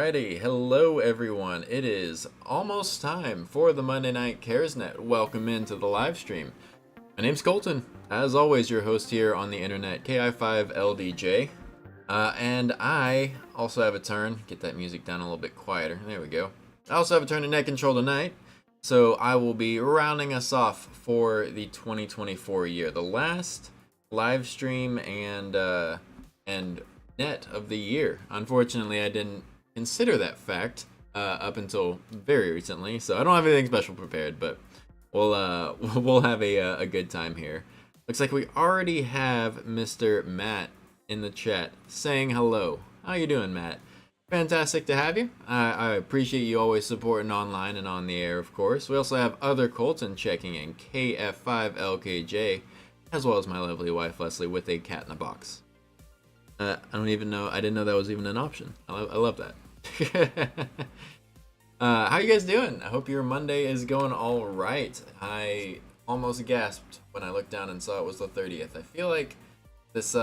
Alrighty, hello everyone. It is almost time for the Monday Night CaresNet. Welcome into the live stream. My name's Colton, as always, your host here on the internet, KI5LDJ. And I also have a turn. Get that music down a little bit quieter. There we go. I also have a turn to net control tonight, so I will be rounding us off for the 2024 year, the last live stream and net of the year. Unfortunately, I didn't consider that fact up until very recently, so I don't have anything special prepared, but we'll have a good time here. Looks like we already have Mr. Matt in the chat saying hello. How you doing, Matt? Fantastic to have you. I appreciate you always supporting online and on the air, of course. We also have other Colton checking in, KF5LKJ, as well as my lovely wife Leslie with a cat in a box. I don't even know. I didn't know that was even an option. I love that. How you guys doing? I hope your Monday is going all right. I almost gasped when I looked down and saw it was the 30th. I feel like this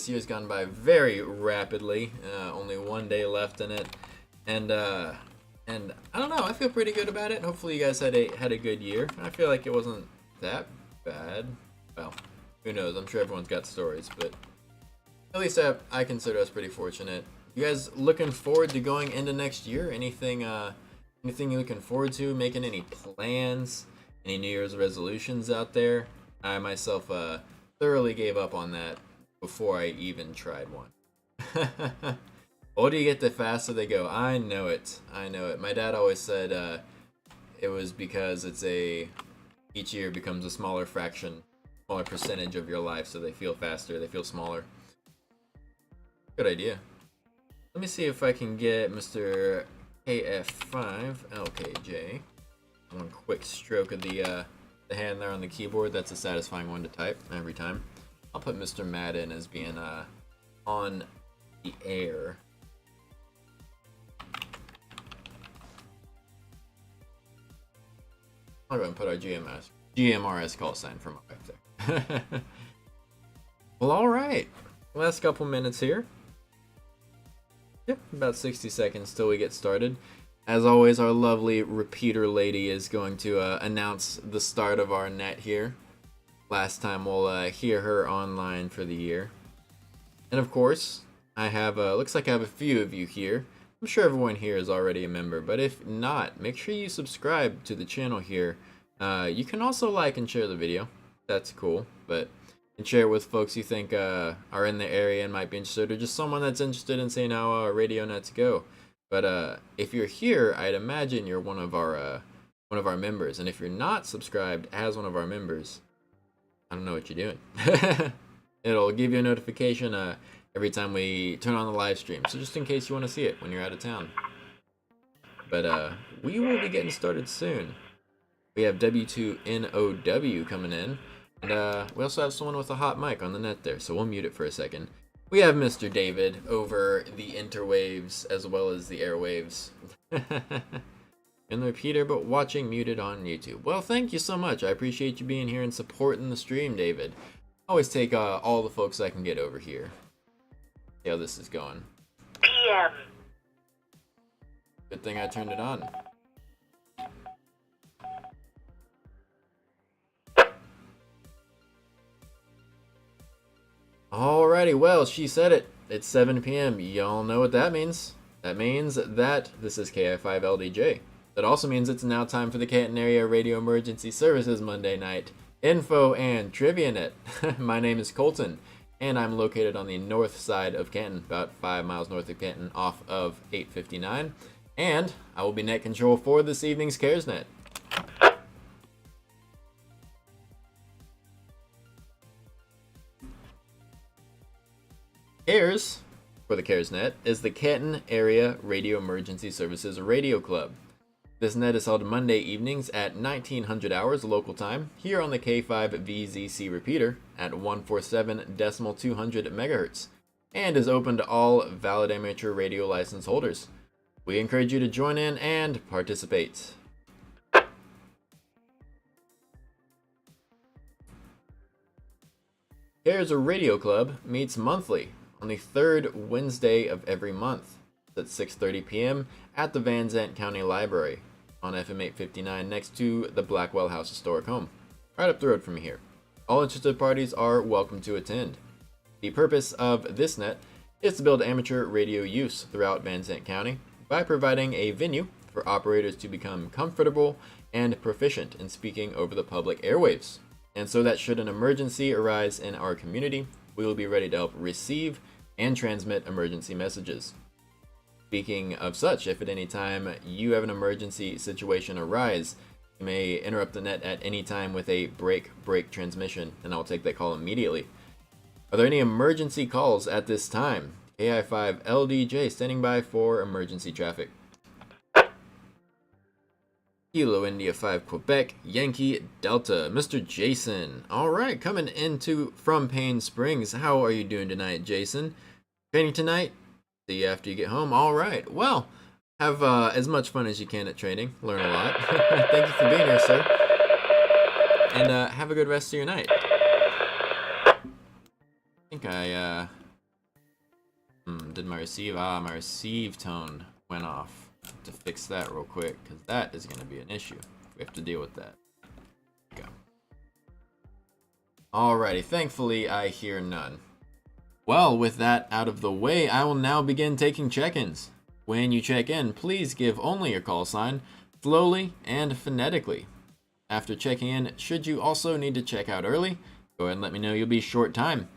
year's gone by very rapidly. Only one day left in it, and I don't know. I feel pretty good about it. Hopefully you guys had a good year. I feel like it wasn't that bad. Well, who knows? I'm sure everyone's got stories, but at least I consider us pretty fortunate. You guys looking forward to going into next year? Anything you looking forward to? Making any plans? Any New Year's resolutions out there? I myself thoroughly gave up on that before I even tried one. The older you get, the faster they go. I know it. My dad always said it was because each year becomes a smaller percentage of your life, so they feel faster, they feel smaller. Good idea. Let me see if I can get Mr. KF5LKJ. One quick stroke of the hand there on the keyboard. That's a satisfying one to type every time. I'll put Mr. Matt in as being on the air. I'll go ahead and put our GMRS call sign from up there. Well, all right. Last couple minutes here. Yep, about 60 seconds till we get started. As always, our lovely repeater lady is going to announce the start of our net here. Last time we'll hear her online for the year. And of course, I have, looks like I have a few of you here. I'm sure everyone here is already a member, but if not, make sure you subscribe to the channel here. You can also like and share the video. That's cool, but and share it with folks you think are in the area and might be interested, or just someone that's interested in seeing how radio nets go. But if you're here, I'd imagine you're one of our members, and if you're not subscribed as one of our members, I don't know what you're doing. It'll give you a notification every time we turn on the live stream, so just in case you want to see it when you're out of town. But we will be getting started soon. We have W2NOW coming in. And we also have someone with a hot mic on the net there, so we'll mute it for a second. We have Mr. David over the interwaves as well as the airwaves. In the repeater, but watching muted on YouTube. Well, thank you so much. I appreciate you being here and supporting the stream, David. I always take all the folks I can get over here. See how this is going. PM. Good thing I turned it on. Alrighty, well, she said it. It's 7 p.m. Y'all know what that means. That means that this is KI5LDJ. That also means it's now time for the Canton Area Radio Emergency Services Monday Night Info and Trivia Net. My name is Colton, and I'm located on the north side of Canton, about 5 miles north of Canton, off of 859. And I will be net control for this evening's CaresNet. CARES, for the CaresNet, is the Canton Area Radio Emergency Services Radio Club. This net is held Monday evenings at 1900 hours local time here on the K5VZC repeater at 147.200 MHz and is open to all valid amateur radio license holders. We encourage you to join in and participate. CARES Radio Club meets monthly on the third Wednesday of every month. at 6:30 p.m. at the Van Zandt County Library on FM 859 next to the Blackwell House Historic Home, right up the road from here. All interested parties are welcome to attend. The purpose of this net is to build amateur radio use throughout Van Zandt County by providing a venue for operators to become comfortable and proficient in speaking over the public airwaves, and so that should an emergency arise in our community, we will be ready to help receive and transmit emergency messages. Speaking of such, if at any time you have an emergency situation arise, you may interrupt the net at any time with a break transmission, and I'll take that call immediately. Are there any emergency calls at this time? AI5 LDJ standing by for emergency traffic. Kilo India 5 Quebec Yankee Delta, Mr. Jason. All right, coming into from Payne Springs. How are you doing tonight, Jason? Training tonight? See you after you get home. All right. Well, have as much fun as you can at training. Learn a lot. Thank you for being here, sir. And have a good rest of your night. I think I did my receive. My receive tone went off. To fix that real quick, because that is going to be an issue. We have to deal with that. Go. Alrighty, thankfully I hear none. Well, with that out of the way, I will now begin taking check-ins. When you check in, please give only your call sign, slowly and phonetically. After checking in, should you also need to check out early, go ahead and let me know you'll be short time.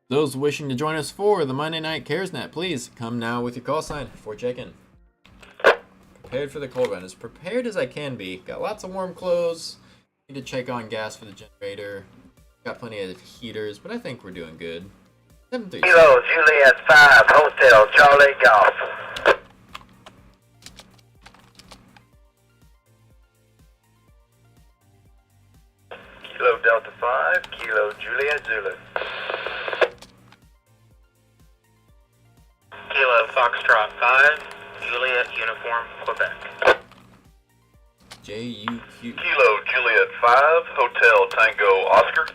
Those wishing to join us for the Monday Night CaresNet, please come now with your call sign for check-in. Prepared for the cold run, as prepared as I can be. Got lots of warm clothes. Need to check on gas for the generator. Got plenty of heaters, but I think we're doing good. 737. Kilo Juliet 5 Hotel Charlie Golf. Kilo Delta 5 Kilo Juliet Zulu. Kilo Foxtrot 5 Juliet Uniform, Quebec. JUQ. Kilo Juliet 5, Hotel Tango Oscar.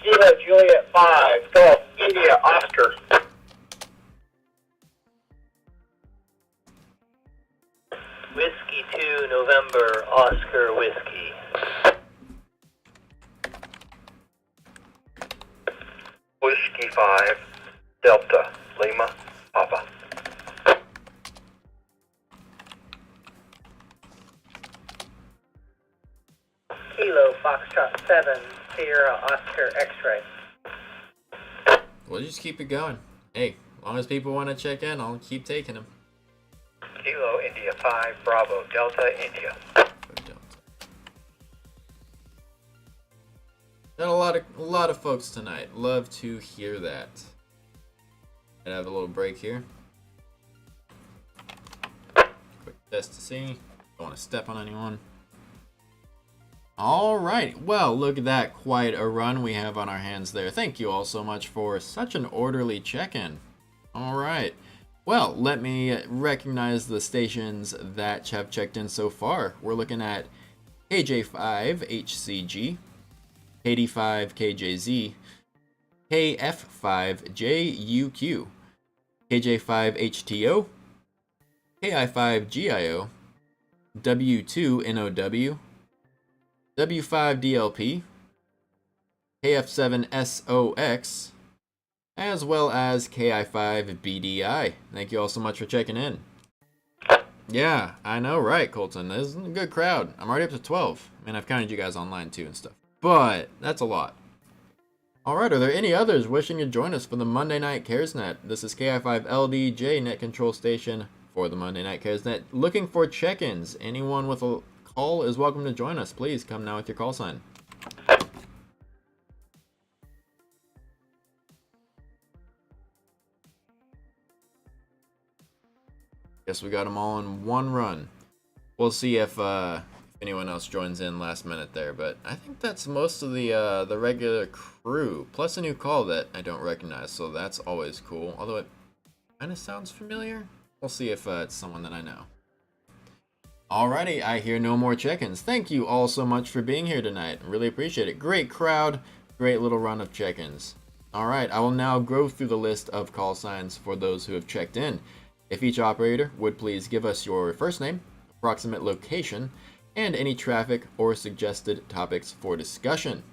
Kilo Juliet 5, Golf India Oscar. Whiskey 2, November Oscar Whiskey. Whiskey 5, Delta Lima Papa. Kilo Foxtrot 7 Sierra Oscar X-Ray. We'll just keep it going. Hey, as long as people want to check in, I'll keep taking them. Kilo India 5 Bravo Delta India. Got a lot of folks tonight. Love to hear that. Gonna have a little break here. Quick test to see. Don't want to step on anyone. Alright, well, look at that. Quite a run we have on our hands there. Thank you all so much for such an orderly check-in. Alright, well, let me recognize the stations that have checked in so far. We're looking at KJ5HCG, KD5KJZ, KF5JUQ, KJ5HTO, KI5GIO, W2NOW, W5DLP, KF7SOX, as well as KI5BDI. Thank you all so much for checking in. Yeah, I know, right, Colton? This is a good crowd. I'm already up to 12. I mean, I've counted you guys online too and stuff. But that's a lot. Alright, are there any others wishing to join us for the Monday Night CaresNet? This is KI5LDJ Net Control Station for the Monday Night CaresNet. Looking for check-ins. Anyone with a call is welcome to join us. Please come now with your call sign. Guess we got them all in one run. We'll see if anyone else joins in last minute there, but I think that's most of the regular crew, plus a new call that I don't recognize, so that's always cool. Although it kind of sounds familiar. We'll see if it's someone that I know. Alrighty, I hear no more check-ins. Thank you all so much for being here tonight. Really appreciate it. Great crowd, great little run of check-ins. Alright, I will now go through the list of call signs for those who have checked in. If each operator would please give us your first name, approximate location, and any traffic or suggested topics for discussion.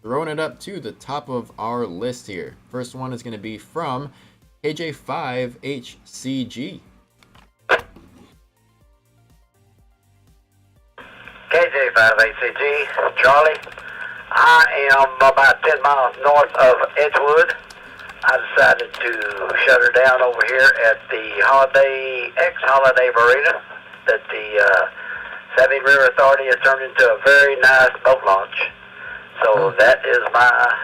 Throwing it up to the top of our list here. First one is going to be from KJ5HCG. KJ5ACG, Charlie. I am about 10 miles north of Edgewood. I decided to shut her down over here at the ex-Holiday Marina that the Sabine River Authority has turned into a very nice boat launch. So that is my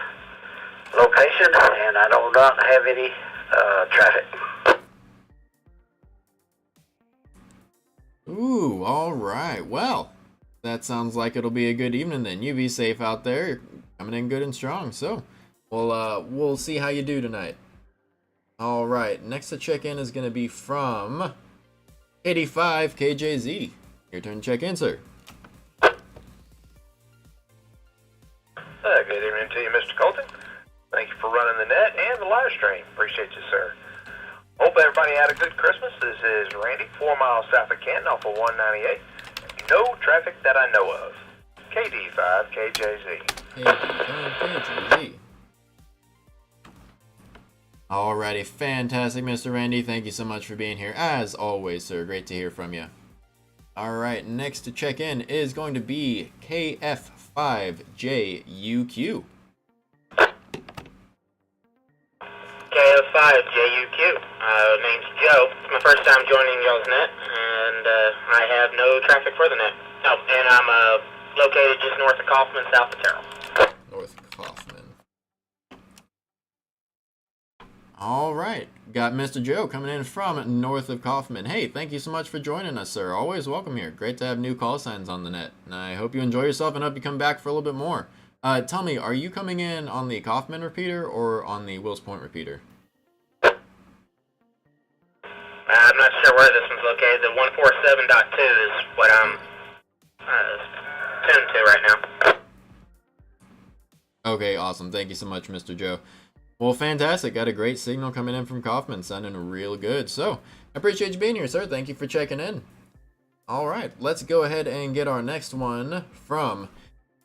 location, and I do not have any traffic. Ooh, alright. Well, that sounds like it'll be a good evening then. You be safe out there. You're coming in good and strong. So, we'll see how you do tonight. Alright, next to check in is going to be from 85KJZ. Your turn to check in, sir. Good evening to you, Mr. Colton. Thank you for running the net and the live stream. Appreciate you, sir. Hope everybody had a good Christmas. This is Randy, 4 miles south of Canton off of 198. No traffic that I know of. KD5KJZ. KD5KJZ. Alrighty, fantastic, Mr. Randy. Thank you so much for being here. As always, sir. Great to hear from you. Alright, next to check in is going to be KF5JUQ. KF5JUQ. Name's Joe. It's my first time joining y'all's net, and I have no traffic for the net. Oh, and I'm located just north of Kaufman, south of Terrell. North Kaufman. Alright, got Mr. Joe coming in from north of Kaufman. Hey, thank you so much for joining us, sir. Always welcome here. Great to have new call signs on the net. And I hope you enjoy yourself and hope you come back for a little bit more. Tell me, are you coming in on the Kaufman repeater or on the Wills Point repeater? I'm not sure where this one's located. The 147.2 is what I'm tuned to right now. Okay, awesome. Thank you so much, Mr. Joe. Well, fantastic. Got a great signal coming in from Kaufman, sounding real good. So, I appreciate you being here, sir. Thank you for checking in. All right, let's go ahead and get our next one from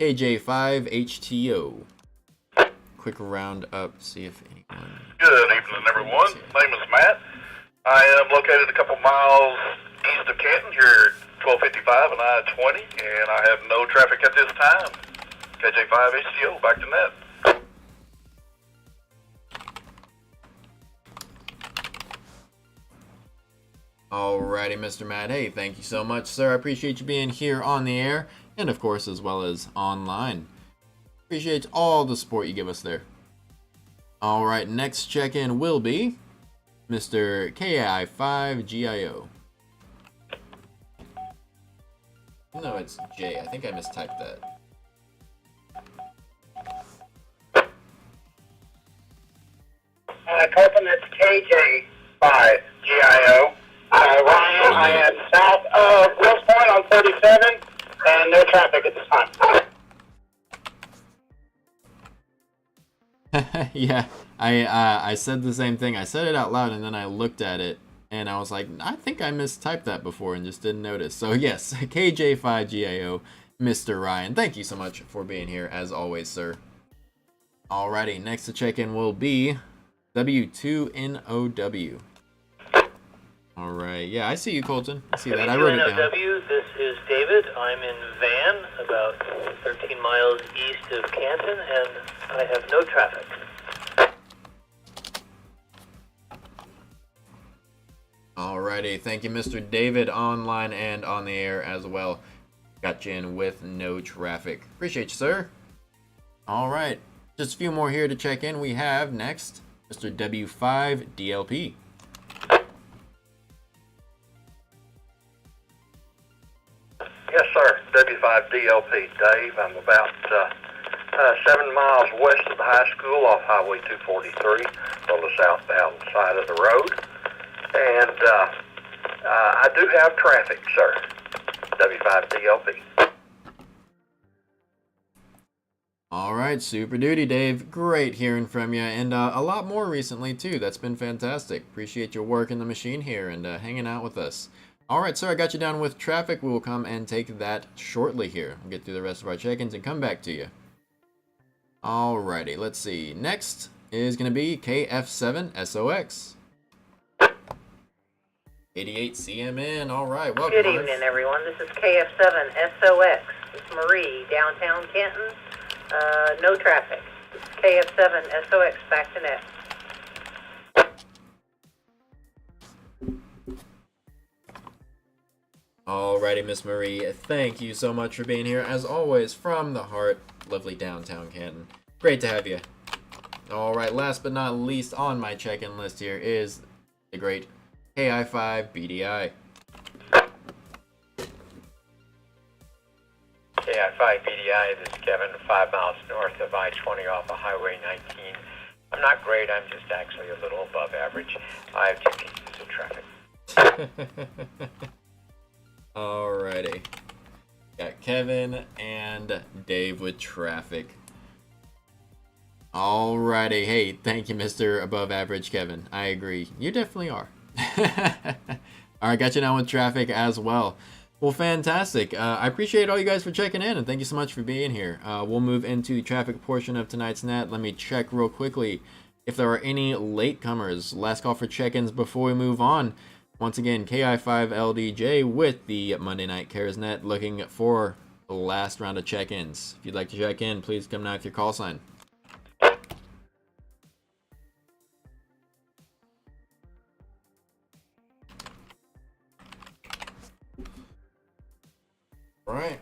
KJ5HTO. Quick round up, see if anyone... Good evening, everyone. Name is Matt. I am located a couple miles east of Canton, here at 1255 and I-20, and I have no traffic at this time. KJ5HTO, back to net. Alrighty, Mr. Matt. Hey, thank you so much, sir. I appreciate you being here on the air, and of course, as well as online. Appreciate all the support you give us there. Alright, next check-in will be Mr. KI5GIO. No, it's J. I think I mistyped that. Colton, it's KJ5GIO. Ryan, I am south of Wills Point on 37, and no traffic at this time. Yeah, I said the same thing. I said it out loud, and then I looked at it, and I was like, I think I mistyped that before and just didn't notice. So yes, KJ5GIO, Mr. Ryan. Thank you so much for being here, as always, sir. Alrighty, next to check in will be W2NOW. Alright, yeah, I see you, Colton. I see that. I wrote it down. W2NOW, this is David. I'm in Van, about 13 miles east of Canton, and I have no traffic. Alrighty, thank you, Mr. David, online and on the air as well. Got you in with no traffic. Appreciate you, sir. Alright, just a few more here to check in. We have next Mr. W5DLP. Yes, sir. W5DLP, Dave. I'm about 7 miles west of the high school off Highway 243 on the southbound side of the road. And I do have traffic, sir. W5DLP. All right, super duty, Dave. Great hearing from you, and a lot more recently too. That's been fantastic. Appreciate your work in the machine here and hanging out with us. All right, sir, I got you down with traffic. We will come and take that shortly here. We'll get through the rest of our check-ins and come back to you. Alrighty, let's see. Next is going to be KF7SOX. 88 CMN. All right, welcome. Good evening, everyone. This is KF7SOX. It's Marie, downtown Canton. No traffic. This is KF7SOX, back to net. Alrighty, Miss Marie, thank you so much for being here, as always, from the heart, lovely downtown Canton. Great to have you. Alright, last but not least on my check-in list here is the great KI5BDI. KI5BDI, this is Kevin, 5 miles north of I-20 off of Highway 19. I'm not great, I'm just actually a little above average. I have 2 pieces of traffic. Alrighty. Got Kevin and Dave with traffic. Alrighty. Hey, thank you, Mr. Above Average Kevin. I agree. You definitely are. Alright, got you now with traffic as well. Well, fantastic. I appreciate all you guys for checking in, and thank you so much for being here. We'll move into the traffic portion of tonight's net. Let me check real quickly if there are any latecomers. Last call for check-ins before we move on. Once again, KI5LDJ with the Monday Night Cares Net, looking for the last round of check-ins. If you'd like to check in, please come now with your call sign. Alright.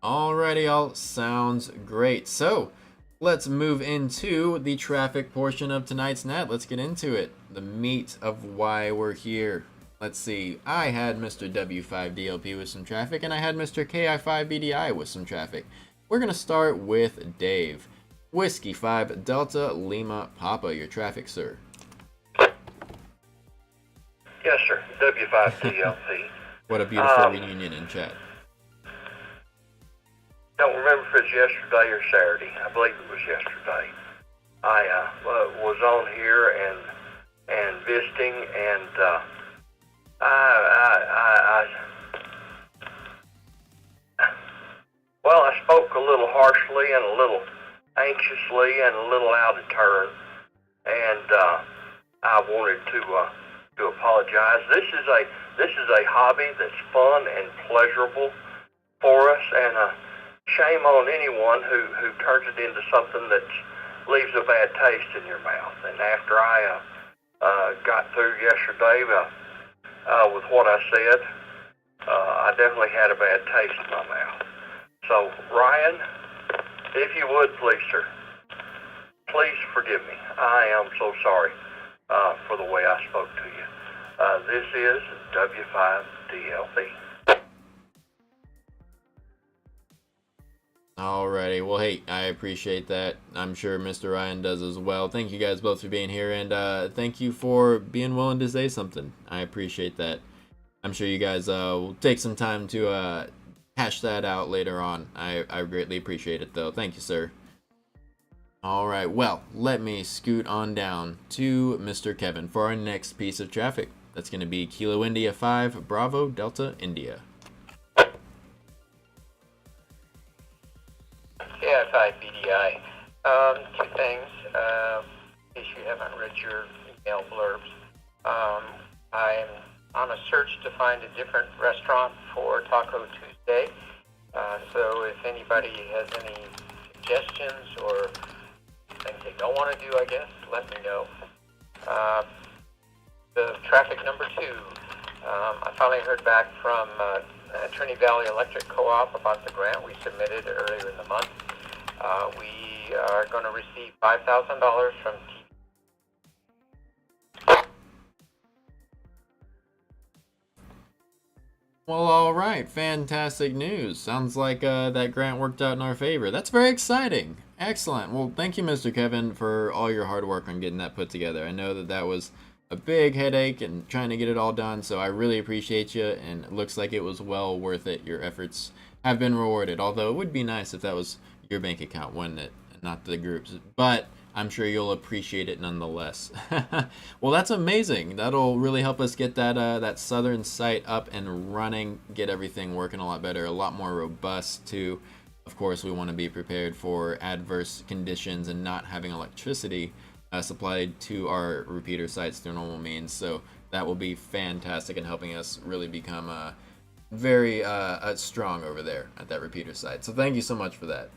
Alrighty, all sounds great. So, let's move into the traffic portion of tonight's net. Let's get into it. The meat of why we're here. Let's see. I had Mr. W5DLP with some traffic, and I had Mr. KI5BDI with some traffic. We're going to start with Dave. Whiskey 5 Delta Lima Papa, your traffic, sir. Yes, sir. W5DLC. What a beautiful reunion in chat. Don't remember if it's yesterday or Saturday. I believe it was yesterday. I was on here and visiting, and I spoke a little harshly and a little anxiously and a little out of turn, and I wanted to apologize. This is a hobby that's fun and pleasurable for us, and shame on anyone who turns it into something that leaves a bad taste in your mouth. And after I got through yesterday with what I said, I definitely had a bad taste in my mouth. So, Ryan, if you would, please, sir, please forgive me. I am so sorry for the way I spoke to you. This is W5DLP. Alrighty, well, hey, I appreciate that. I'm sure Mr. Ryan does as well. Thank you guys both for being here, and thank you for being willing to say something. I appreciate that. I'm sure you guys will take some time to hash that out later on. I greatly appreciate it, though. Thank you, sir. Alright, well, let me scoot on down to Mr. Kevin for our next piece of traffic. That's going to be Kilo India 5, Bravo Delta India. KI5BDI. 2 things. In case you haven't read your email blurbs, I'm on a search to find a different restaurant for Taco Tuesday. So if anybody has any suggestions or things they don't want to do, I guess, let me know. The traffic number 2. I finally heard back from Trinity Valley Electric Co-op about the grant we submitted earlier in the month. We are going to receive $5,000 from Well, alright, fantastic news. Sounds like that grant worked out in our favor. That's very exciting. Excellent. Well, thank you, Mr. Kevin, for all your hard work on getting that put together. I know that was a big headache and trying to get it all done, so I really appreciate you, and it looks like it was well worth it. Your efforts have been rewarded. Although it would be nice if that was your bank account, wouldn't it? Not the group's. But I'm sure you'll appreciate it nonetheless. Well, that's amazing. That'll really help us get that southern site up and running, get everything working a lot better, a lot more robust too. Of course, we want to be prepared for adverse conditions and not having electricity supplied to our repeater sites through normal means. So that will be fantastic in helping us really become very strong over there at that repeater site. So thank you so much for that.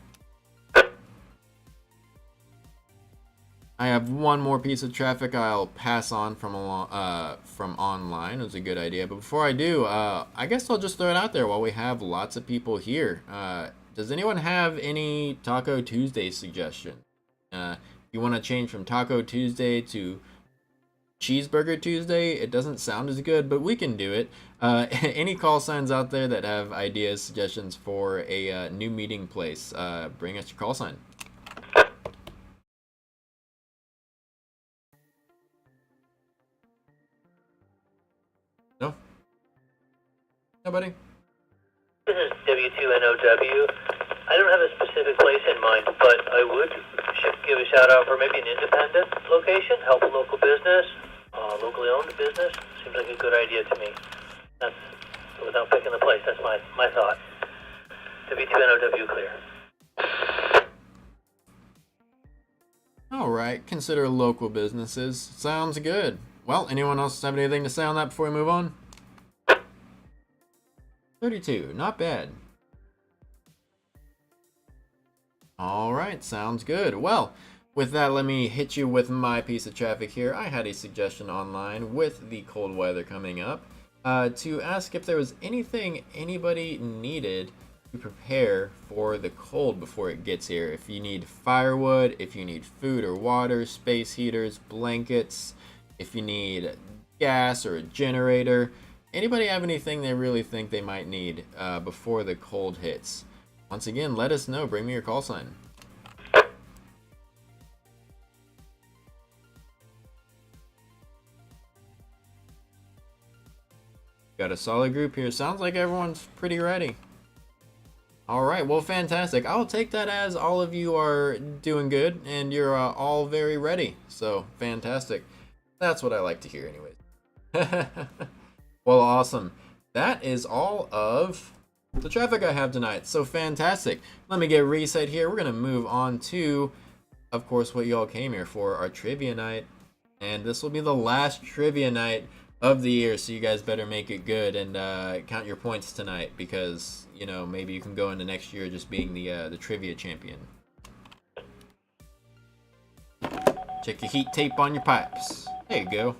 I have one more piece of traffic I'll pass on from online. It was a good idea. But before I do, I guess I'll just throw it out there while we have lots of people here. Does anyone have any Taco Tuesday suggestion? If you want to change from Taco Tuesday to Cheeseburger Tuesday, it doesn't sound as good, but we can do it. Any call signs out there that have ideas, suggestions for a new meeting place, bring us your call sign. No? Nobody? This is W2NOW. I don't have a specific place in mind, but I would give a shout out for maybe an independent location, help a local business, locally owned business. Seems like a good idea to me. That's without picking the place. That's my thought. W2NOW clear. All right, consider local businesses. Sounds good. Well, anyone else have anything to say on that before we move on? 32, not bad. All right, sounds good. Well, with that, let me hit you with my piece of traffic here. I had a suggestion online with the cold weather coming up to ask if there was anything anybody needed to prepare for the cold before it gets here. If you need firewood, if you need food or water, space heaters, blankets, if you need gas or a generator, anybody have anything they really think they might need before the cold hits? Once again, let us know. Bring me your call sign. Got a solid group here. Sounds like everyone's pretty ready. All right, well, fantastic. I'll take that as all of you are doing good and you're all very ready. So, fantastic. That's what I like to hear anyways. Well, awesome. That is all of the traffic I have tonight. So, fantastic. Let me get reset here. We're going to move on to, of course, what you all came here for, our trivia night. And this will be the last trivia night of the year, so you guys better make it good and count your points tonight, because you know, maybe you can go into next year just being the trivia champion. Check your heat tape on your pipes. There you go.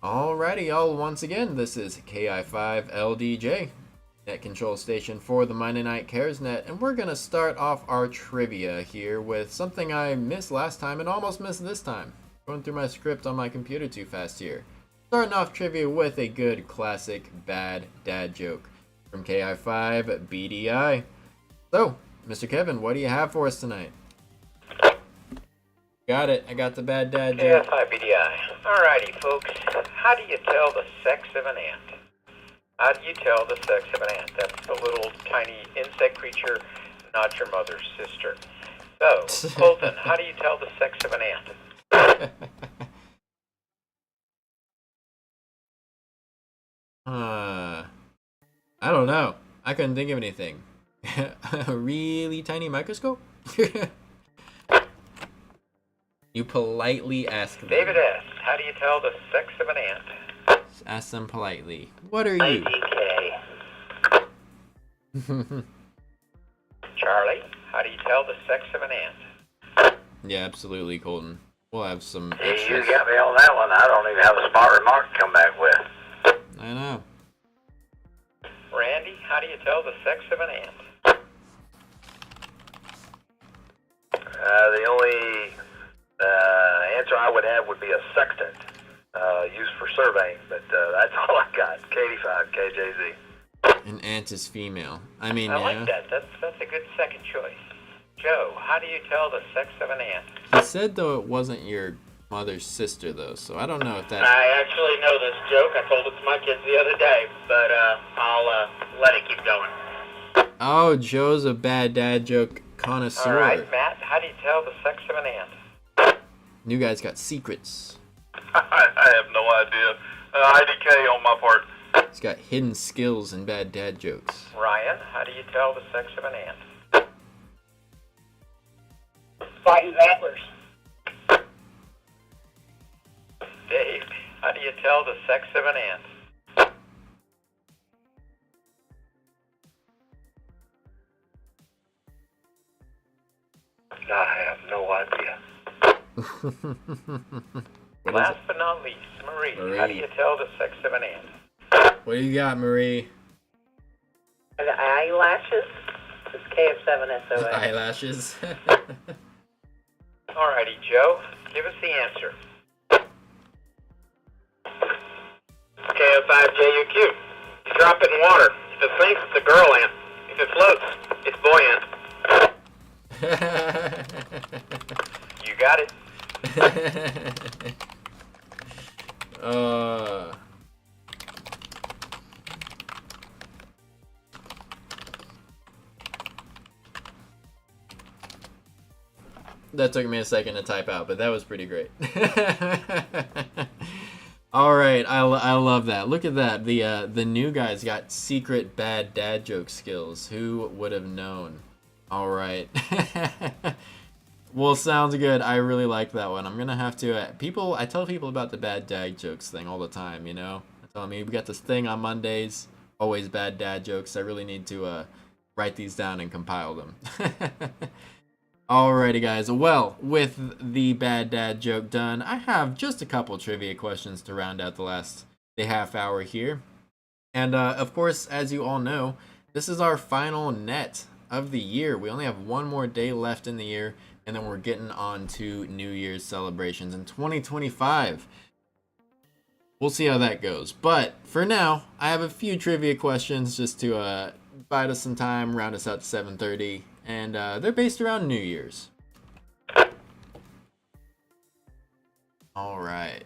Alrighty, y'all. Once again, this is KI5LDJ. Net control station for the Monday Night Cares Net, and we're gonna start off our trivia here with something I missed last time and almost missed this time. Going through my script on my computer too fast here. Starting off trivia with a good classic bad dad joke from KI5 BDI. So, Mr. Kevin, what do you have for us tonight? Got it. I got the bad dad joke. KI5 BDI. Alrighty, folks. How do you tell the sex of an ant? How do you tell the sex of an ant? That's the little tiny insect creature, not your mother's sister. So, Colton, how do you tell the sex of an ant? I don't know. I couldn't think of anything. A really tiny microscope? You politely ask them. David S., how do you tell the sex of an ant? Ask them politely. What are you? IDK. Charlie, how do you tell the sex of an ant? Yeah, absolutely, Colton. We'll have some You extras. got me on that one. I don't even have a smart remark to come back with. I know. Randy, how do you tell the sex of an ant? The only answer I would have would be a sextant used for surveying, but that's all I got. K85, KJZ. An ant is female. I mean, I yeah. like that. That's a good second choice. Joe, how do you tell the sex of an ant? He said, though, it wasn't your mother's sister, though, so I don't know if that... I actually know this joke. I told it to my kids the other day, but I'll let it keep going. Oh, Joe's a bad dad joke connoisseur. All right, Matt, how do you tell the sex of an ant? New guy's got secrets. I have no idea. IDK on my part. He's got hidden skills in bad dad jokes. Ryan, how do you tell the sex of an ant? By his antlers. Dave, how do you tell the sex of an ant? I have no idea. Last but not least, Marie, how do you tell the sex of an ant? What do you got, Marie? And the eyelashes. It's KF7SOX. Eyelashes. Alrighty, Joe, give us the answer. KO5JUQ. You drop it in water. If it sinks, it's a girl ant. If it floats, it's boy ant. You got it. That took me a second to type out, but that was pretty great. All right, I love that. Look at that. The new guy's got secret bad dad joke skills. Who would have known? All right. Well, sounds good. I really like that one. I'm gonna have to. I tell people about the bad dad jokes thing all the time. You know, I tell them we got this thing on Mondays. Always bad dad jokes. I really need to write these down and compile them. Alrighty, guys. Well, with the bad dad joke done, I have just a couple trivia questions to round out the half hour here. And of course, as you all know, this is our final net of the year. We only have one more day left in the year, and then we're getting on to New Year's celebrations in 2025. We'll see how that goes. But for now, I have a few trivia questions just to bide us some time, round us out to 7:30. And they're based around New Year's. All right.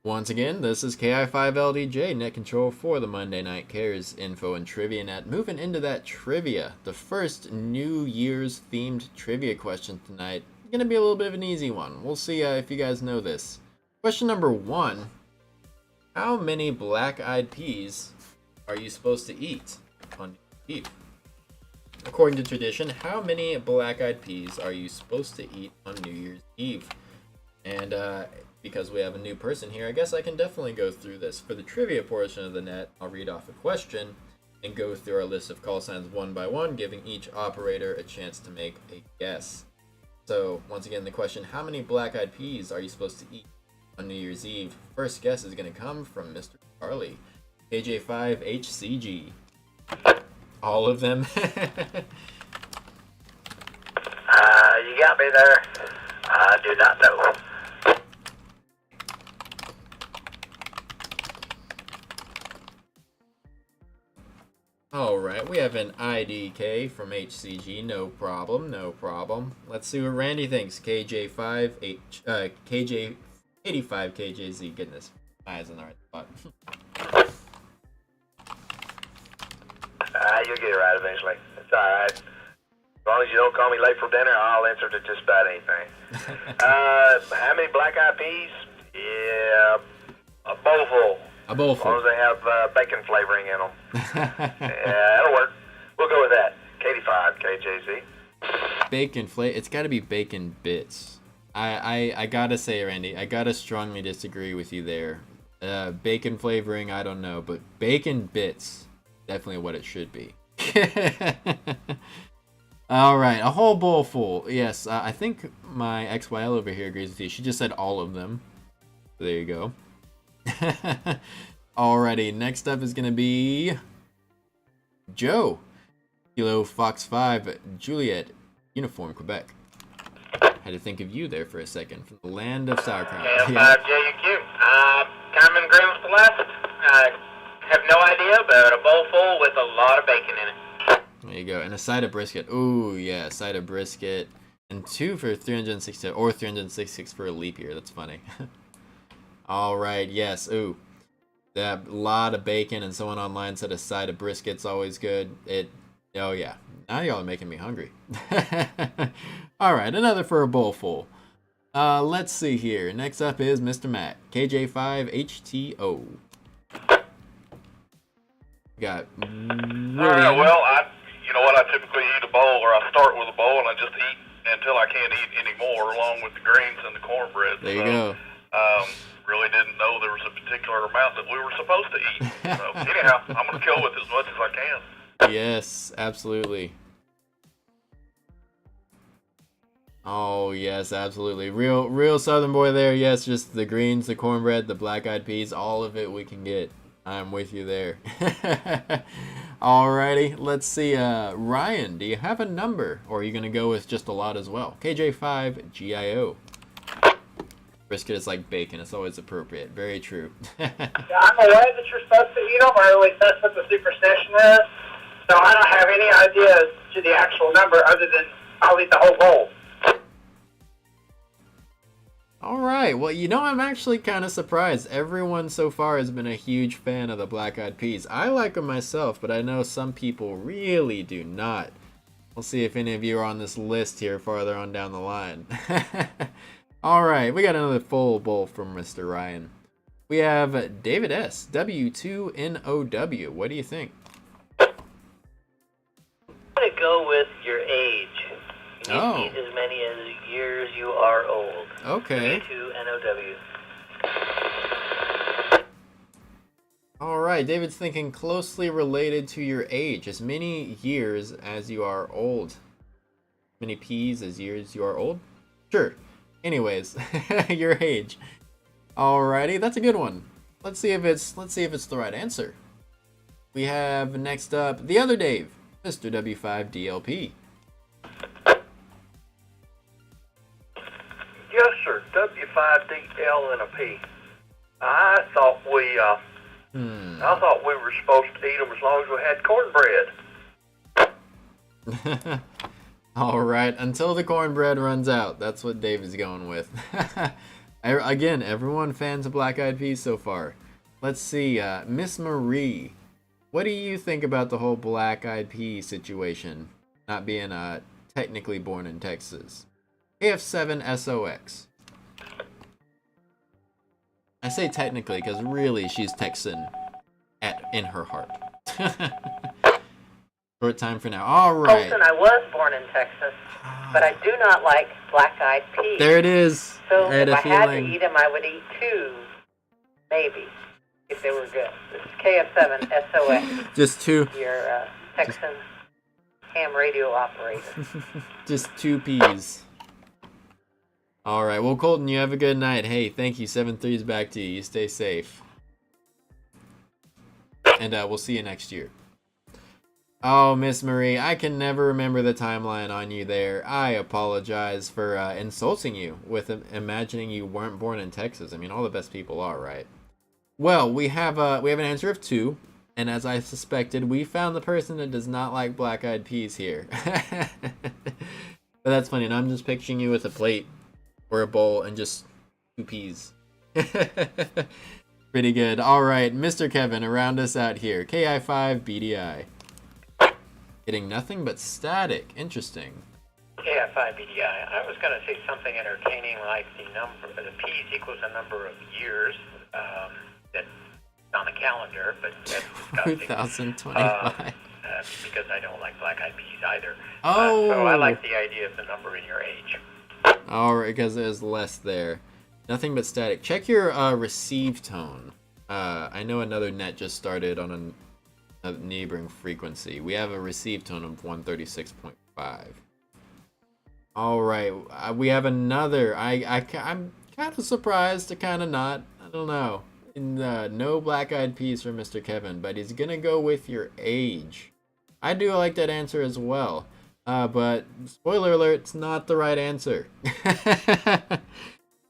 Once again, this is KI5LDJ, net control for the Monday Night Cares Info and Trivia Net. Moving into that trivia, the first New Year's themed trivia question tonight is going to be a little bit of an easy one. We'll see if you guys know this. Question number 1. How many black-eyed peas are you supposed to eat on New Year's Eve? According to tradition, how many black-eyed peas are you supposed to eat on New Year's Eve? And because we have a new person here, I guess I can definitely go through this. For the trivia portion of the net, I'll read off a question and go through our list of call signs one by one, giving each operator a chance to make a guess. So, once again, the question, how many black-eyed peas are you supposed to eat on New Year's Eve? First guess is going to come from Mr. Charlie. KJ5HCG. All of them? You got me there. I do not know. Alright, we have an IDK from HCG. No problem, no problem. Let's see what Randy thinks. KJ85KJZ. Goodness, my eyes in the right spot. You'll get it right eventually. It's alright. As long as you don't call me late for dinner, I'll answer to just about anything. How many black-eyed peas? Yeah, a bowl full. A bowl As full. long as they have bacon flavoring in them. Yeah, that'll work. We'll go with that. 85 KJZ. Bacon flavor. It's got to be bacon bits. I gotta say, Randy, I gotta strongly disagree with you there. Bacon flavoring, I don't know, but bacon bits, definitely what it should be. All right, a whole bowl full. Yes, I think my XYL over here agrees with you. She just said all of them. There you go. Alrighty, next up is gonna be Joe. Kilo Fox 5 Juliet Uniform Quebec. Had to think of you there for a second, from the land of sauerkraut. KO5JUQ. Kind of in agreement with the last. I have no idea, but a bowl full with a lot of bacon in it. There you go. And a side of brisket. Ooh, yeah, a side of brisket. And 2 for 360 or 366 for a leap year. That's funny. All right, yes. Ooh, that lot of bacon, and someone online said a side of brisket's always good. Oh yeah. Now y'all are making me hungry. All right, another for a bowl full. Let's see here. Next up is Mr. Matt, KJ5HTO. Got All right, well, you know what, I typically eat a bowl, or I start with a bowl, and I just eat until I can't eat anymore, along with the greens and the cornbread. There you go. Really didn't know there was a particular amount that we were supposed to eat. So anyhow, I'm going to go with as much as I can. Yes, absolutely. Oh, yes, absolutely. Real Southern boy there. Yes, just the greens, the cornbread, the black-eyed peas, all of it we can get. I'm with you there. Alrighty, let's see. Ryan, do you have a number? Or are you going to go with just a lot as well? KJ5GIO. Brisket is like bacon. It's always appropriate. Very true. Yeah, I'm aware that you're supposed to eat them, or at least that's what the superstition is. So I don't have any idea to the actual number other than I'll eat the whole bowl. All right. Well, you know, I'm actually kind of surprised. Everyone so far has been a huge fan of the black-eyed peas. I like them myself, but I know some people really do not. We'll see if any of you are on this list here farther on down the line. All right, we got another full bowl from Mr. Ryan. We have David S. W2NOW. What do you think? I'm going to go with your age. You Oh. need as many as years you are old. Okay. W2NOW. All right, David's thinking closely related to your age. As many years as you are old. Many peas as years you are old? Sure. Anyways, your age. Alrighty, that's a good one. Let's see if it's the right answer. We have next up the other Dave, Mr. W5DLP. Yes, sir. W5DL and a P. I thought we were supposed to eat them as long as we had cornbread. All right, until the cornbread runs out. That's what Dave is going with. Again, everyone fans of black-eyed peas so far. Let's see, Miss Marie. What do you think about the whole black-eyed pea situation? Not being technically born in Texas. AF7SOX. I say technically because really she's Texan in her heart. Short time for now. All right. Colton, I was born in Texas, but I do not like black-eyed peas. There it is. So I had if a I had to feeling. eat them, I would eat 2, maybe, if they were good. This is KF7SOX, Just 2. your Texan ham radio operator. Just 2 peas. All right. Well, Colton, you have a good night. Hey, thank you. 7-3's back to you. You stay safe. And we'll see you next year. Oh, Miss Marie, I can never remember the timeline on you there. I apologize for insulting you with imagining you weren't born in Texas. I mean, all the best people are, right? Well, we have an answer of 2, and as I suspected, we found the person that does not like black-eyed peas here. But that's funny, and I'm just picturing you with a plate or a bowl and just 2 peas. Pretty good. All right, Mr. Kevin, round us out here. KI5BDI. Getting nothing but static. Interesting. Yeah, 5BDI. I was going to say something entertaining like the P's equals the number of years that's on the calendar, but that's disgusting. 2025. Because I don't like black-eyed peas either. Oh. So I like the idea of the number in your age. All right, because there's less there. Nothing but static. Check your receive tone. I know another net just started on a neighboring frequency. We have a receive tone of 136.5. All right, we have another. I'm kind of surprised to kind of not. I don't know. No black-eyed peas for Mr. Kevin, but he's gonna go with your age. I do like that answer as well. But spoiler alert, it's not the right answer.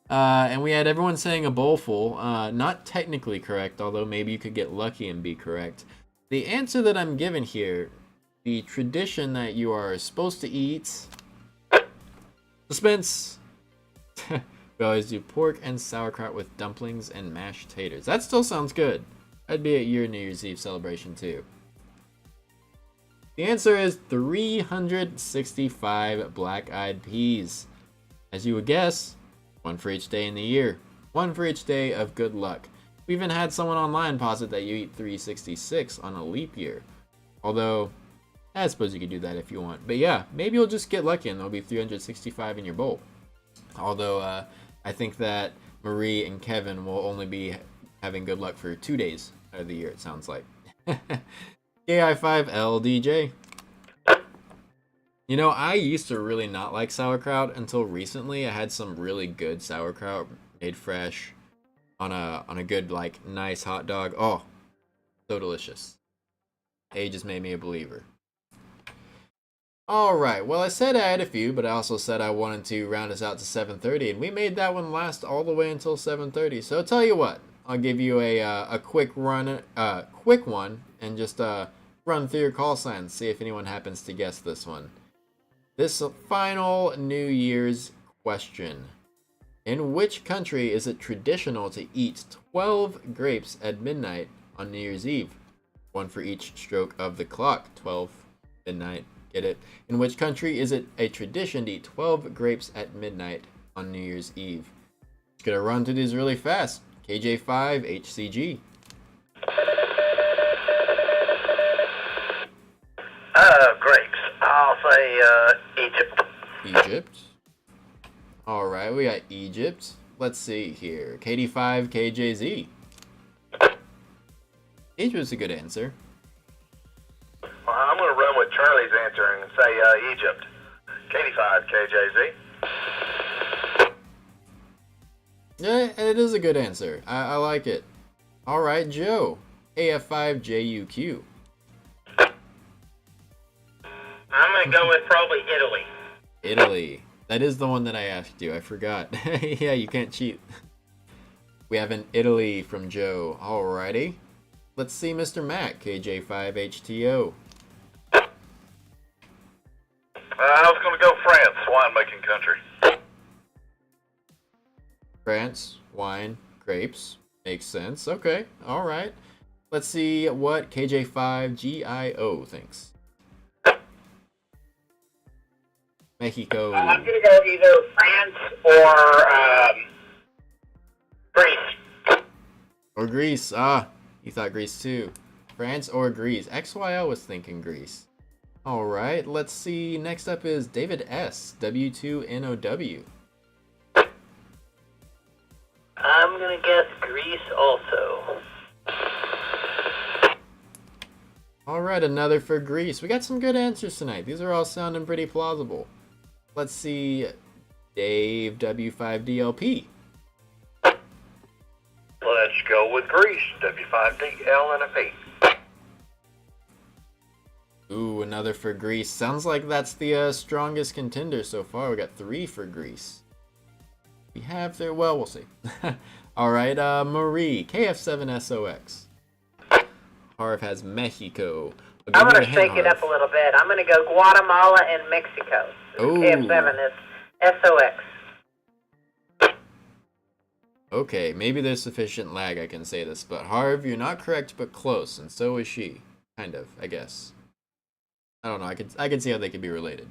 And we had everyone saying a bowl full. Not technically correct, although maybe you could get lucky and be correct. The answer that I'm given here the tradition that you are supposed to eat. Suspense! We always do pork and sauerkraut with dumplings and mashed taters. That still sounds good. That'd be at your New Year's Eve celebration too. The answer is 365 black-eyed peas. As you would guess, one for each day in the year. One for each day of good luck. We even had someone online posit that you eat 366 on a leap year. Although, I suppose you could do that if you want. But yeah, maybe you'll just get lucky and there'll be 365 in your bowl. Although, I think that Marie and Kevin will only be having good luck for 2 days out of the year, it sounds like. KI5LDJ. You know, I used to really not like sauerkraut until recently. I had some really good sauerkraut made fresh on a good, like, nice hot dog. Oh, so delicious. Age has made me a believer. Alright, well, I said I had a few, but I also said I wanted to round us out to 7:30, and we made that one last all the way until 7:30. So I'll tell you what, I'll give you a quick one, and just run through your call signs, see if anyone happens to guess this one. This final New Year's question. In which country is it traditional to eat 12 grapes at midnight on New Year's Eve? One for each stroke of the clock. 12 midnight. Get it? In which country is it a tradition to eat 12 grapes at midnight on New Year's Eve? Just gonna run through these really fast. KJ5 HCG. Grapes. I'll say Egypt. Egypt. Alright, we got Egypt. Let's see here. KD5 KJZ. Egypt's a good answer. Well, I'm going to run with Charlie's answer and say Egypt. KD5 KJZ. Yeah, it is a good answer. I like it. Alright, Joe. AF5 JUQ. I'm going to go with probably Italy. Italy. That is the one that I asked you. I forgot. Yeah, you can't cheat. We have an Italy from Joe. Alrighty. Let's see Mr. Mac, KJ5HTO. I was going to go France, winemaking country. France, wine, grapes. Makes sense. Okay. Alright. Let's see what KJ5GIO thinks. Mexico. I'm going to go either France or Greece. Or Greece. Ah, you thought Greece too. France or Greece. XYL was thinking Greece. Alright, let's see. Next up is David S. W2NOW. I'm gonna guess Greece also. Alright, another for Greece. We got some good answers tonight. These are all sounding pretty plausible. Let's see. Dave W5DLP. Let's go with Greece. W5DL and a P. Ooh, another for Greece. Sounds like that's the strongest contender so far. We got 3 for Greece. We have there. Well, we'll see. Alright, Marie. KF7SOX. Harv has Mexico. I'm going to shake it up a little bit. I'm going to go Guatemala and Mexico. Ooh. KF7 is SOX. Okay, maybe there's sufficient lag I can say this, but Harv, you're not correct, but close, and so is she. Kind of, I guess. I don't know, I can see how they could be related.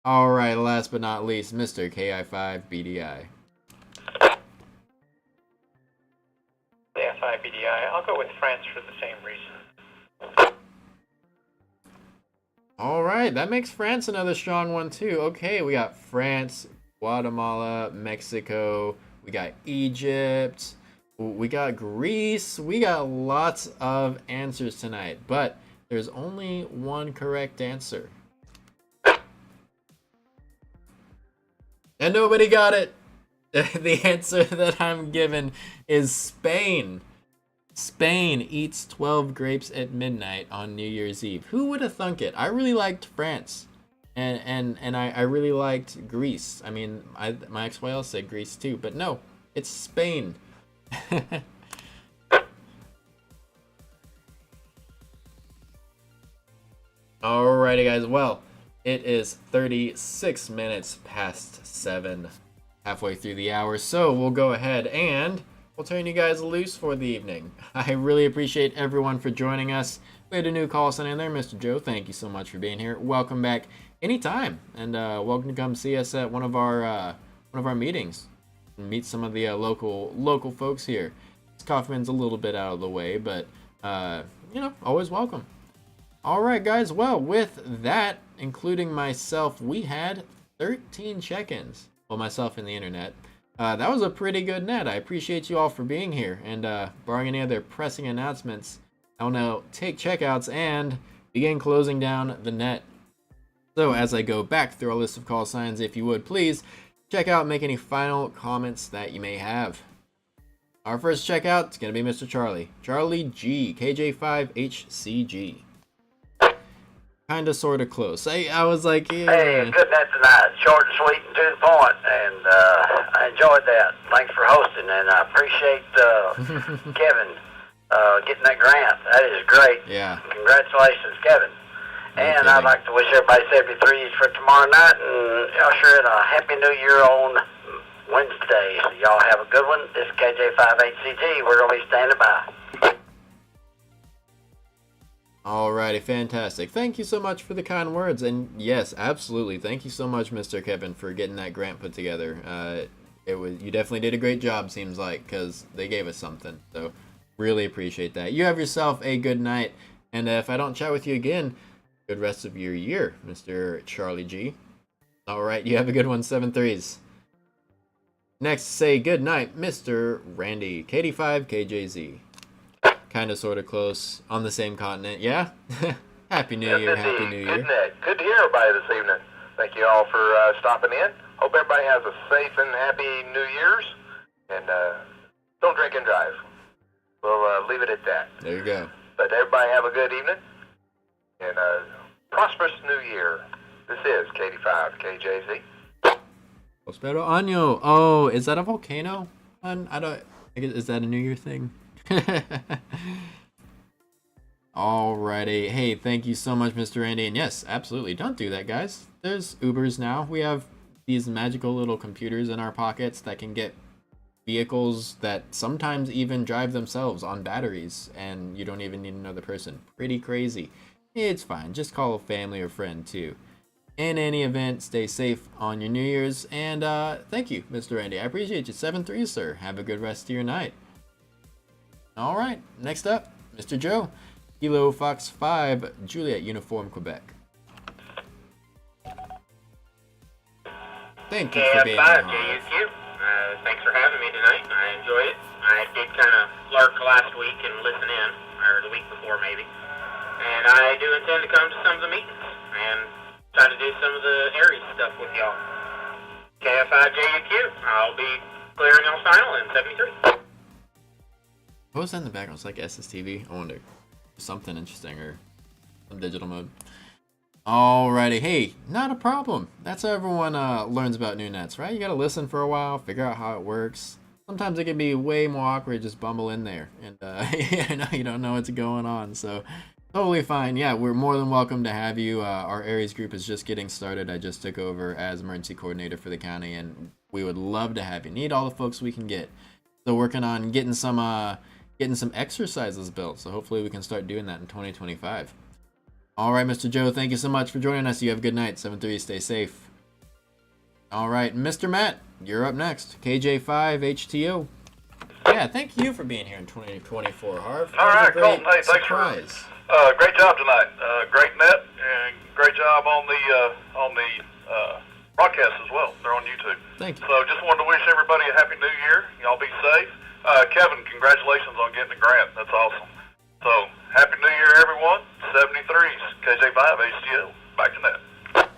Alright, last but not least, Mr. KI5BDI. KI5BDI. I'll go with France for the same reason. Alright, that makes France another strong one too. Okay, we got France, Guatemala, Mexico, we got Egypt, we got Greece, we got lots of answers tonight, but there's only one correct answer. And nobody got it! The answer that I'm given is Spain. Spain eats 12 grapes at midnight on New Year's Eve. Who would have thunk it? I really liked France. And I really liked Greece. I mean, my XYL said Greece too, but no, it's Spain. Alrighty, guys. Well, it is 36 minutes past 7, halfway through the hour. So we'll go ahead and we'll turn you guys loose for the evening. I really appreciate everyone for joining us. We had a new call sent in there, Mr. Joe. Thank you so much for being here. Welcome back anytime, and welcome to come see us at one of our meetings. Meet some of the local folks here. Kaufman's a little bit out of the way, but always welcome. All right, guys. Well, with that, including myself, we had 13 check-ins. Well, myself and the internet. That was a pretty good net. I appreciate you all for being here. And barring any other pressing announcements, I'll now take checkouts and begin closing down the net. So as I go back through our list of call signs, if you would please check out and make any final comments that you may have. Our first checkout is going to be Mr. Charlie. Charlie G, KJ5HCG. Kinda sorta close. I was like, yeah. Hey, good night tonight. Short and sweet and to the point, and I enjoyed that. Thanks for hosting, and I appreciate Kevin getting that grant. That is great. Yeah. Congratulations, Kevin. And I'd like to wish everybody 73s for tomorrow night, and usher in a Happy New Year on Wednesday. So y'all have a good one. This is KJ58CG. We're going to be standing by. Alrighty, fantastic. Thank you so much for the kind words. And yes, absolutely. Thank you so much, Mr. Kevin, for getting that grant put together. You definitely did a great job, seems like, because they gave us something. So really appreciate that. You have yourself a good night. And if I don't chat with you again, good rest of your year, Mr. Charlie G. Alright, you have a good one, 7-3s. Next, say good night, Mr. Randy, KD5KJZ. Kind of, sort of close, on the same continent, yeah? Happy New Year, Happy New Year. Good to hear everybody this evening. Thank you all for stopping in. Hope everybody has a safe and happy New Year's. And don't drink and drive. We'll leave it at that. There you go. But everybody have a good evening. And a prosperous New Year. This is KD5KJZ. Prospero año. Oh, is that a volcano? Is that a New Year thing? Alrighty. Hey, thank you so much, Mr. Randy. And yes, absolutely. Don't do that, guys. There's Ubers now. We have these magical little computers in our pockets that can get vehicles that sometimes even drive themselves on batteries, and you don't even need another person. Pretty crazy. It's fine. Just call a family or friend, too. In any event, stay safe on your New Year's. And thank you, Mr. Randy. I appreciate you. 7-3, sir. Have a good rest of your night. All right, next up, Mr. Joe, Kilo Fox 5, Juliet Uniform, Quebec. Thank you for being here. JUQ. Thanks for having me tonight. I enjoyed it. I did kind of lurk last week and listen in, or the week before maybe. And I do intend to come to some of the meetings and try to do some of the Aries stuff with y'all. KF5JUQ. I'll be clearing on final in 73. What was that in the background? It's like SSTV. I wonder. Something interesting or some digital mode. Alrighty. Hey, not a problem. That's how everyone learns about new nets, right? You gotta listen for a while, figure out how it works. Sometimes it can be way more awkward, just bumble in there. And I know you don't know what's going on, so totally fine. Yeah, we're more than welcome to have you. Our Aries group is just getting started. I just took over as emergency coordinator for the county, and we would love to have you. Need all the folks we can get. So working on getting some exercises built, so hopefully we can start doing that in 2025. All right, Mr. Joe, thank you so much for joining us. You have a good night. 7-3, stay safe. All right, Mr. Matt, you're up next. KJ5HTO. Yeah, thank you for being here in 2024, Harv. All right, cool. Hey, thanks for great job tonight. Great net and great job on the broadcast as well. They're on YouTube. Thank you. So just wanted to wish everybody a happy New Year. Y'all be safe. Kevin, congratulations on getting the grant. That's awesome. So, happy New Year, everyone. 73s, KJ5HTO. Back to net.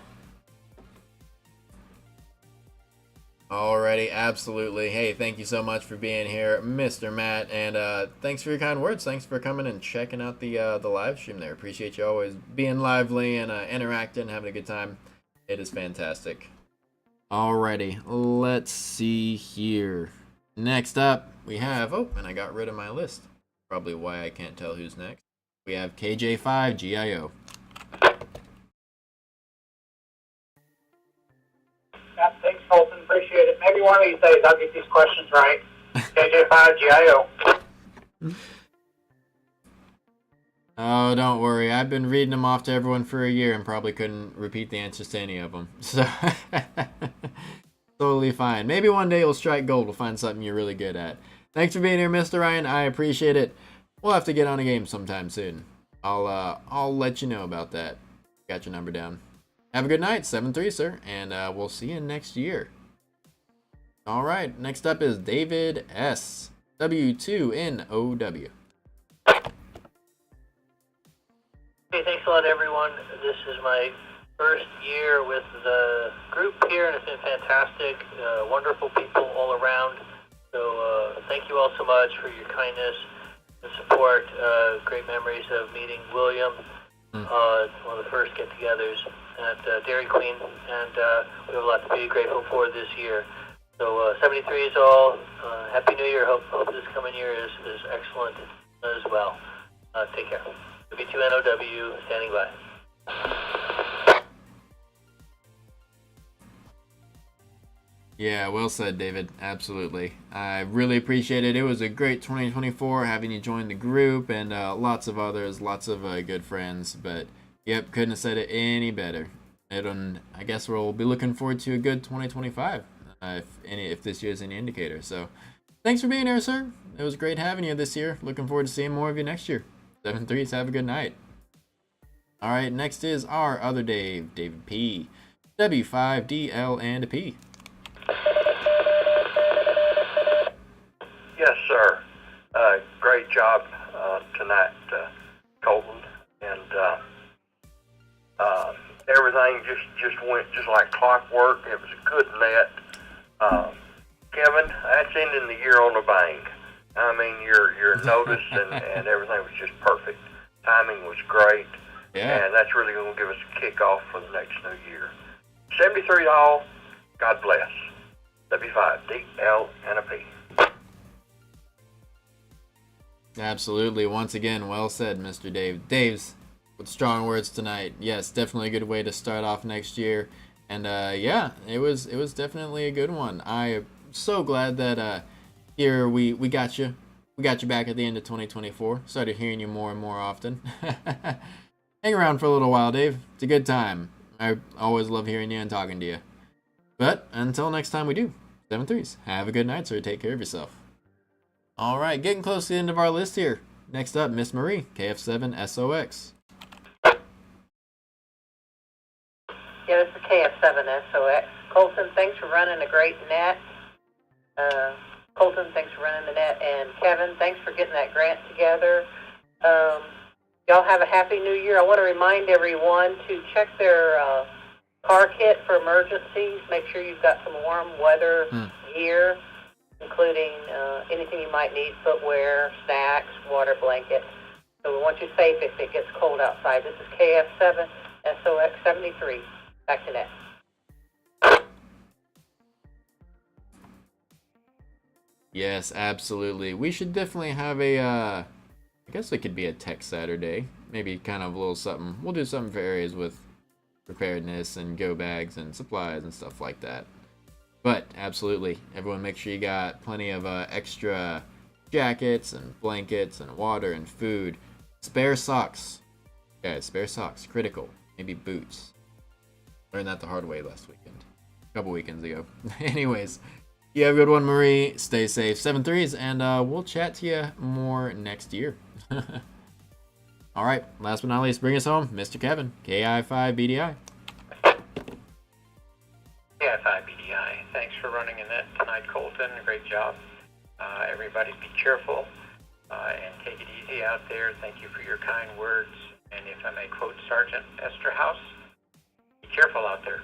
Alrighty, absolutely. Hey, thank you so much for being here, Mr. Matt, and thanks for your kind words. Thanks for coming and checking out the live stream there. Appreciate you always being lively and interacting, having a good time. It is fantastic. Alrighty, let's see here. Next up, we have, and I got rid of my list. Probably why I can't tell who's next. We have KJ5GIO. maybe one of these days I'll get these questions right. KJ5GIO. Oh, don't worry. I've been reading them off to everyone for a year and probably couldn't repeat the answers to any of them. So, totally fine. Maybe one day you'll strike gold. We'll find something you're really good at. Thanks for being here, Mr. Ryan. I appreciate it. We'll have to get on a game sometime soon. I'll let you know about that. Got your number down. Have a good night, 7-3, sir, and we'll see you next year. All right, next up is David S. W2NOW. Hey, thanks a lot, everyone. This is my first year with the group here, and it's been fantastic. Wonderful people all around. So thank you all so much for your kindness and support. Great memories of meeting William, one of the first get-togethers at Dairy Queen, and we have a lot to be grateful for this year. So 73 is all. Happy New Year. Hope this coming year is excellent as well. Take care. W2NOW standing by. Yeah, well said, David. Absolutely. I really appreciate it. It was a great 2024 having you join the group and lots of others, lots of good friends. But, yep, couldn't have said it any better. And I guess we'll be looking forward to a good 2025 if this year's any indicator. So, thanks for being here, sir. It was great having you this year. Looking forward to seeing more of you next year. 7-3s, have a good night. All right, next is our other Dave, David P. W5DL and a P. Yes, sir. Great job tonight, Colton, and everything just went just like clockwork. It was a good net. Kevin, that's ending the year on a bang. I mean, your notice and everything was just perfect. Timing was great, and that's really going to give us a kickoff for the next new year. 73 all. God bless. W5DL and a P. Absolutely. Once again, well said, Mr. Dave. Dave's with strong words tonight. Yes, definitely a good way to start off next year. And yeah, it was definitely a good one. I'm so glad that here we got you. We got you back at the end of 2024. Started hearing you more and more often. Hang around for a little while, Dave. It's a good time. I always love hearing you and talking to you. But until next time we do, 7-3s. Have a good night, sir. Take care of yourself. All right, getting close to the end of our list here. Next up, Miss Marie, KF7SOX. Yeah, this is KF7SOX. Colton, thanks for running a great net. Colton, thanks for running the net. And Kevin, thanks for getting that grant together. Y'all have a happy new year. I want to remind everyone to check their car kit for emergencies. Make sure you've got some warm weather gear, including anything you might need, footwear, snacks, water, blankets. So we want you safe if it gets cold outside. This is KF7SOX73. Back to net. Yes, absolutely. We should definitely have a, I guess it could be a tech Saturday. Maybe kind of a little something. We'll do something for areas with preparedness and go bags and supplies and stuff like that. But absolutely, everyone make sure you got plenty of extra jackets and blankets and water and food. Spare socks. Guys, spare socks, critical. Maybe boots. Learned that the hard way last weekend. A couple weekends ago. Anyways, you have a good one, Marie. Stay safe. 7-3s, and we'll chat to you more next year. All right, last but not least, bring us home, Mr. Kevin, KI5BDI. KI5BDI. Thanks for running a net tonight, Colton. Great job. Everybody be careful and take it easy out there. Thank you for your kind words. And if I may quote Sergeant Esterhaus, be careful out there.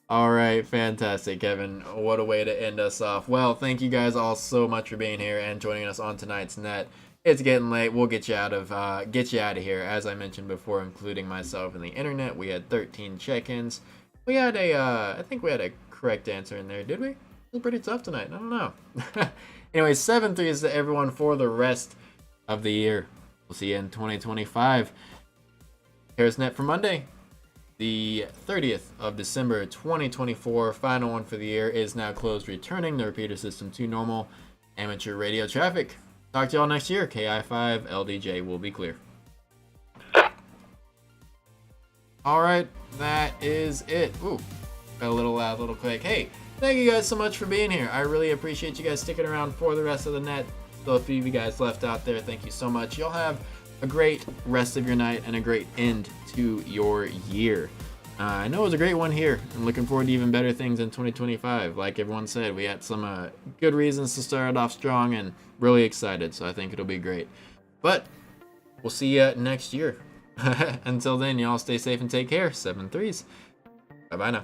All right, fantastic, Kevin. What a way to end us off. Well, thank you guys all so much for being here and joining us on tonight's net. It's getting late. We'll get you out of here. As I mentioned before, including myself and the internet, we had 13 check-ins. We had I think we had a correct answer in there, did we? It was pretty tough tonight. I don't know. Anyway, 7-3s to everyone for the rest of the year. We'll see you in 2025. Here's net for Monday. The 30th of December 2024, final one for the year, is now closed, returning the repeater system to normal amateur radio traffic. Talk to y'all next year. KI5 LDJ will be clear. Alright, that is it. Ooh, got a little loud, little quick. Hey, thank you guys so much for being here. I really appreciate you guys sticking around for the rest of the net. So if you guys left out there, thank you so much. You'll have a great rest of your night and a great end to your year. I know it was a great one here. I'm looking forward to even better things in 2025. Like everyone said, we had some good reasons to start it off strong and really excited. So I think it'll be great. But we'll see you next year. Until then, y'all stay safe and take care. 7 3s. Bye-bye now.